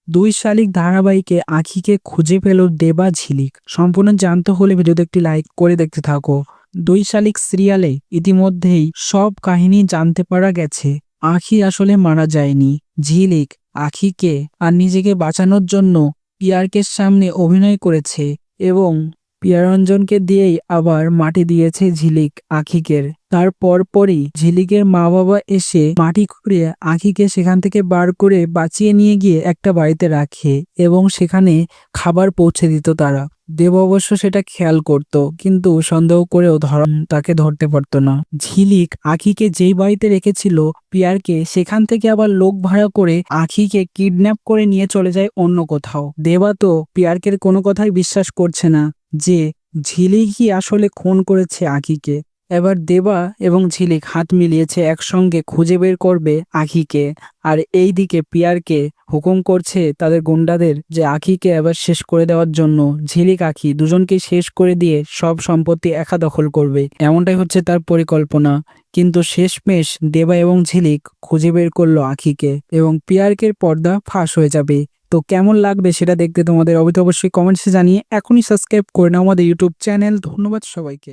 দুই শালিক ধারাবাহিকে আঁখিকে খুঁজে পেল দেবা ঝিলিক। সম্পূর্ণ জানতে হলে ভিডিওতে একটি লাইক করে দেখতে থাকো। দুই শালিক সিরিয়ালে ইতিমধ্যেই সব কাহিনী জানতে পারা গেছে। আঁখি আসলে মারা যায়নি। ঝিলিক আঁখিকে আর নিজেকে বাঁচানোর জন্য পিয়ারকের সামনে অভিনয় করেছে এবং পিয়ারঞ্জনকে দিয়েই আবার মাটি দিয়েছে ঝিলিক আঁখিকের। তার পরপরই ঝিলিকের মা বাবা এসে মাটি খুঁড়ে আঁখিকে সেখান থেকে বার করে বাঁচিয়ে নিয়ে গিয়ে একটা বাড়িতে রাখে এবং সেখানে খাবার পৌঁছে দিত তারা। দেব অবশ্য সেটা খেয়াল করত, কিন্তু সন্দেহ করেও তাকে ধরতে পারতো না। ঝিলিক আঁখিকে যেই বাড়িতে রেখেছিল পিয়ারকে, সেখান থেকে আবার লোক ভাড়া করে আঁখিকে কিডন্যাপ করে নিয়ে চলে যায় অন্য কোথাও। দেবা তো পিয়ারকের কোনো কথাই বিশ্বাস করছে না যে ঝিলিকই আসলে খুন করেছে আঁখিকে। এবার দেবা এবং ঝিলিক হাত মিলিয়েছে, একসঙ্গে খুঁজে বের করবে আঁখিকে। আর এই দিকে পিয়ারকে হুকুম করছে তাদের গুন্ডাদের যে আঁখিকে এবার শেষ করে দেওয়ার জন্য। ঝিলিক আঁখি দুজনকে শেষ করে দিয়ে সব সম্পত্তি একা দখল করবে, এমনটাই হচ্ছে তার পরিকল্পনা। কিন্তু শেষমেশ দেবা এবং ঝিলিক খুঁজে বের করলো আঁখিকে এবং পিয়ারকের পর্দা ফাঁস হয়ে যাবে। তো কেমন লাগবে সেটা দেখতে তোমাদের অবশ্যই কমেন্টসে জানিয়ে এখনই সাবস্ক্রাইব করে নাও আমাদের ইউটিউব চ্যানেল। ধন্যবাদ সবাইকে।